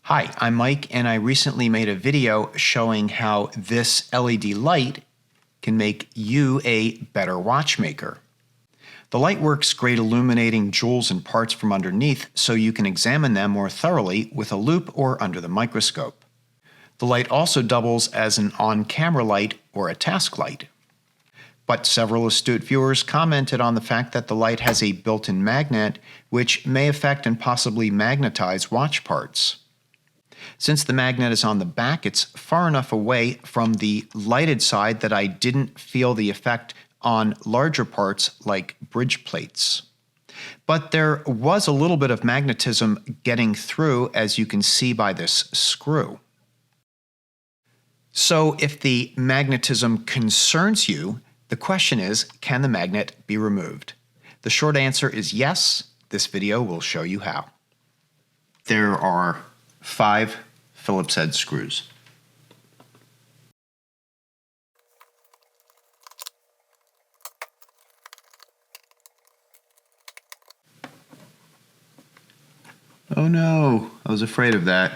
Hi, I'm Mike, and I recently made a video showing how this LED light can make you a better watchmaker. The light works great illuminating jewels and parts from underneath so you can examine them more thoroughly with a loupe or under the microscope. The light also doubles as an on-camera light or a task light. But several astute viewers commented on the fact that the light has a built-in magnet which may affect and possibly magnetize watch parts. Since the magnet is on the back, it's far enough away from the lighted side that I didn't feel the effect on larger parts like bridge plates. But there was a little bit of magnetism getting through, as you can see by this screw. So if the magnetism concerns you, the question is, can the magnet be removed? The short answer is yes. This video will show you how. There are 5 Phillips head screws. Oh no, I was afraid of that.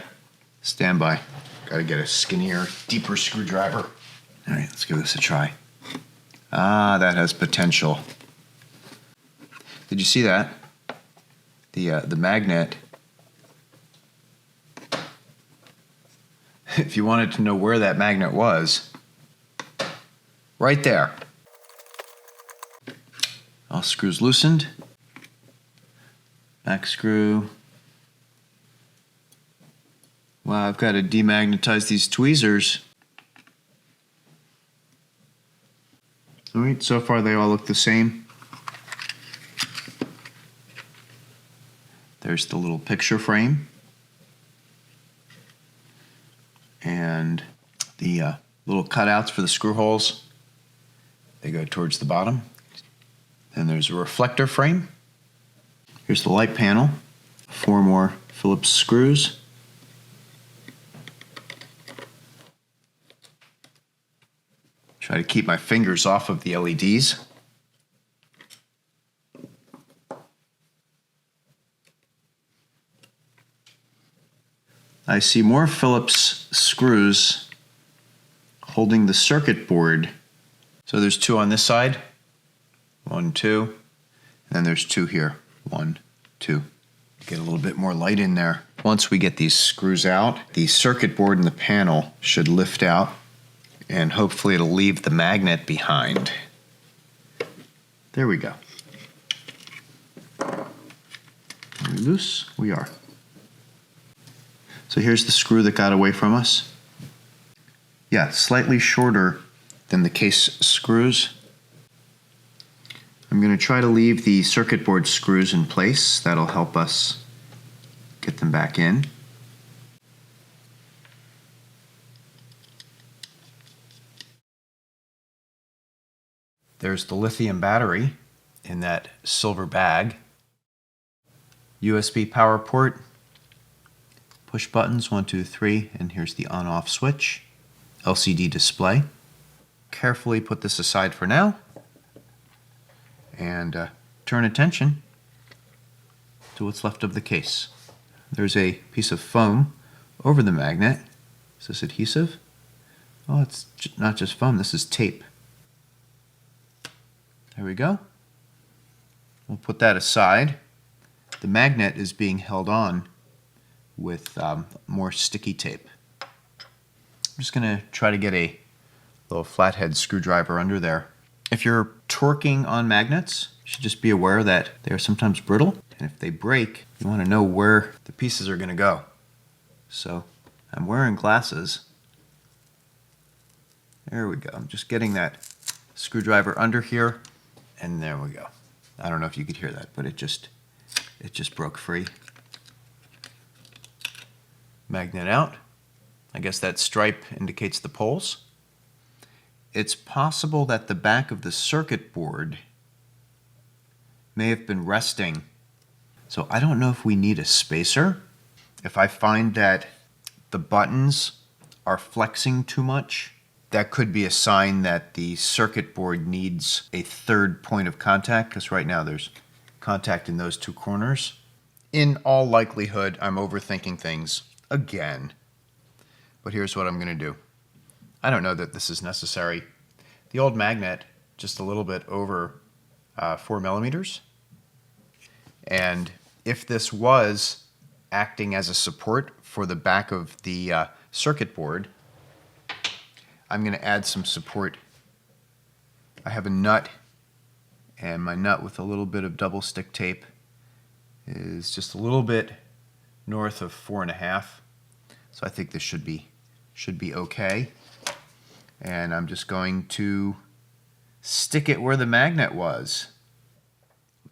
Stand by. Gotta get a skinnier, deeper screwdriver. All right, let's give this a try. Ah, that has potential. Did you see that? The magnet. If you wanted to know where that magnet was, right there. All screws loosened. Back screw. Wow, I've got to demagnetize these tweezers. All right, so far they all look the same. There's the little picture frame. And the little cutouts for the screw holes, they go towards the bottom. Then there's a reflector frame. Here's the light panel. 4 more Phillips screws. Try to keep my fingers off of the LEDs. I see more Phillips screws holding the circuit board. So there's 2 on this side. 1, 2. And then there's 2 here. 1, 2. Get a little bit more light in there. Once we get these screws out, the circuit board and the panel should lift out, and hopefully it'll leave the magnet behind. There we go. Are we loose? We are. So here's the screw that got away from us. Yeah, slightly shorter than the case screws. I'm going to try to leave the circuit board screws in place. That'll help us get them back in. There's the lithium battery in that silver bag. USB power port. Push buttons, 1, 2, 3, and here's the on-off switch. LCD display. Carefully put this aside for now, and turn attention to what's left of the case. There's a piece of foam over the magnet. Is this adhesive? Oh, it's not just foam, this is tape. There we go. We'll put that aside. The magnet is being held on with more sticky tape. I'm just going to try to get a little flathead screwdriver under there. If you're torquing on magnets, you should just be aware that they are sometimes brittle, and if they break, you want to know where the pieces are going to go. So I'm wearing glasses. There we go. I'm just getting that screwdriver under here, and there we go. I don't know if you could hear that, but it just broke free. Magnet out. I guess that stripe indicates the poles. It's possible that the back of the circuit board may have been resting. So I don't know if we need a spacer. If I find that the buttons are flexing too much, that could be a sign that the circuit board needs a 3rd point of contact, because right now there's contact in those 2 corners. In all likelihood, I'm overthinking things. again. But here's what I'm going to do. I don't know that this is necessary. The old magnet, just a little bit over 4 millimeters. And if this was acting as a support for the back of the circuit board, I'm going to add some support. I have a nut, and my nut with a little bit of double stick tape is just a little bit north of 4.5. So I think this should be okay. And I'm just going to stick it where the magnet was.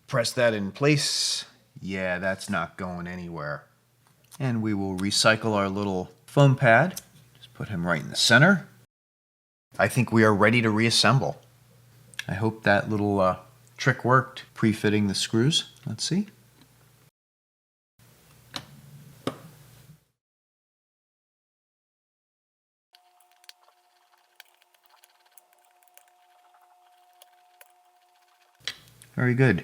Press that in place. Yeah, that's not going anywhere. And we will recycle our little foam pad. Just put him right in the center. I think we are ready to reassemble. I hope that little trick worked, pre-fitting the screws. Let's see. Very good.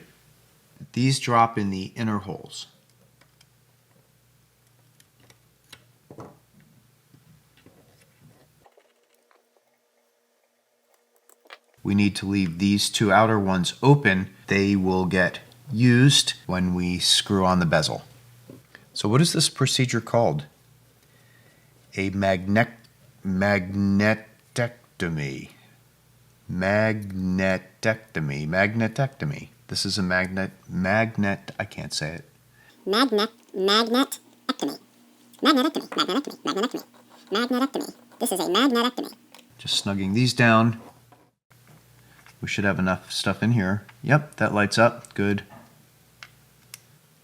These drop in the inner holes. We need to leave these two outer ones open. They will get used when we screw on the bezel. So what is this procedure called? A magnetectomy. Magnetectomy. This is a magnet, I can't say it. Magnetectomy. This is a magnetectomy. Just snugging these down. We should have enough stuff in here. Yep, that lights up. Good.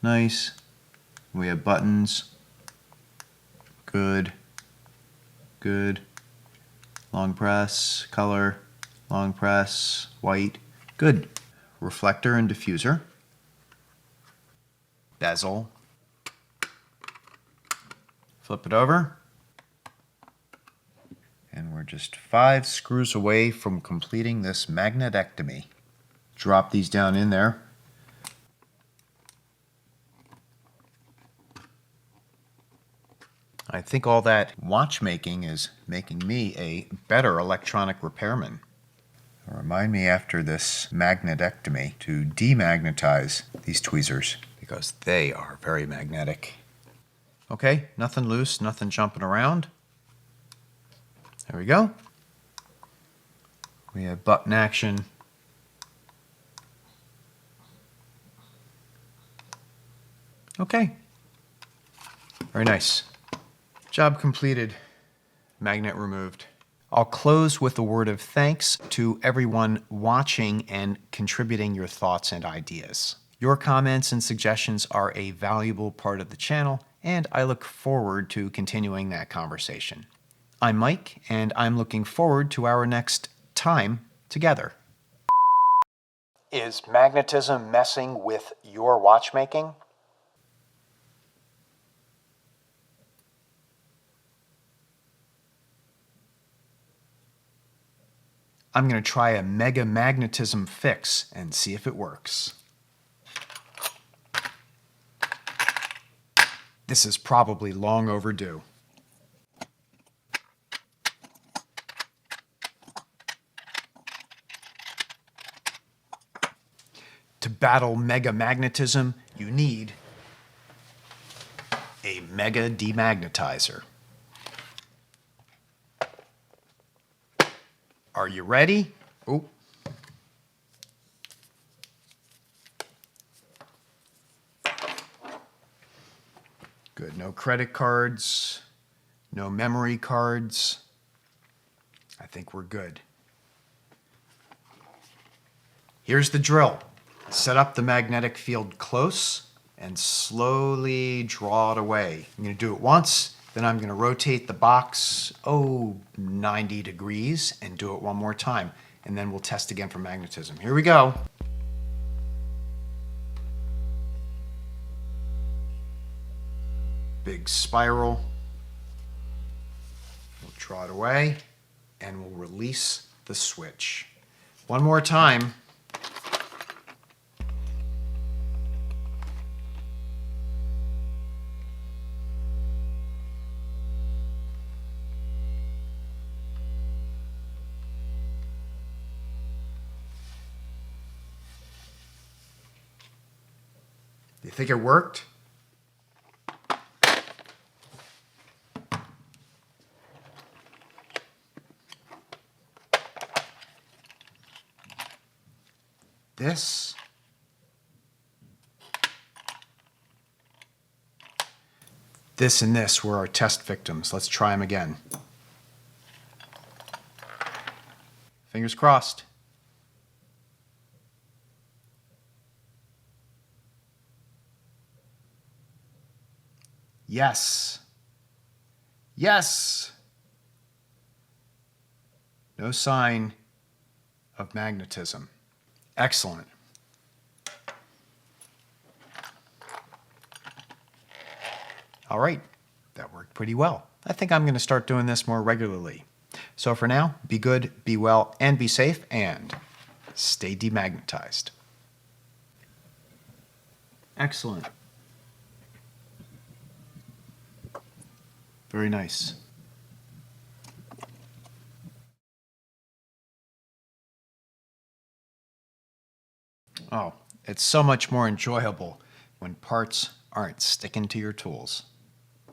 Nice. We have buttons. Good. Good. Long press, color, long press, white. Good. Reflector and diffuser. Bezel. Flip it over. And we're just 5 screws away from completing this magnetectomy. Drop these down in there. I think all that watchmaking is making me a better electronic repairman. Remind me after this magnetectomy to demagnetize these tweezers because they are very magnetic. Okay, nothing loose, nothing jumping around. There we go. We have button action. Okay. Very nice. Job completed. Magnet removed. I'll close with a word of thanks to everyone watching and contributing your thoughts and ideas. Your comments and suggestions are a valuable part of the channel, and I look forward to continuing that conversation. I'm Mike, and I'm looking forward to our next time together. Is magnetism messing with your watchmaking? I'm going to try a Mega-magnetism fix and see if it works. This is probably long overdue. To battle Mega-magnetism, you need a Mega demagnetizer. Are you ready? Oh. Good. No credit cards, no memory cards. I think we're good. Here's the drill. Set up the magnetic field close and slowly draw it away. I'm going to do it once, then I'm going to rotate the box, 90 degrees, and do it one more time. And then we'll test again for magnetism. Here we go. Big spiral. We'll draw it away, and we'll release the switch. One more time. You think it worked? This and this were our test victims. Let's try them again. Fingers crossed. Yes. Yes. No sign of magnetism. Excellent. All right, that worked pretty well. I think I'm going to start doing this more regularly. So for now, be good, be well, and be safe, and stay demagnetized. Excellent. Very nice. Oh, it's so much more enjoyable when parts aren't sticking to your tools.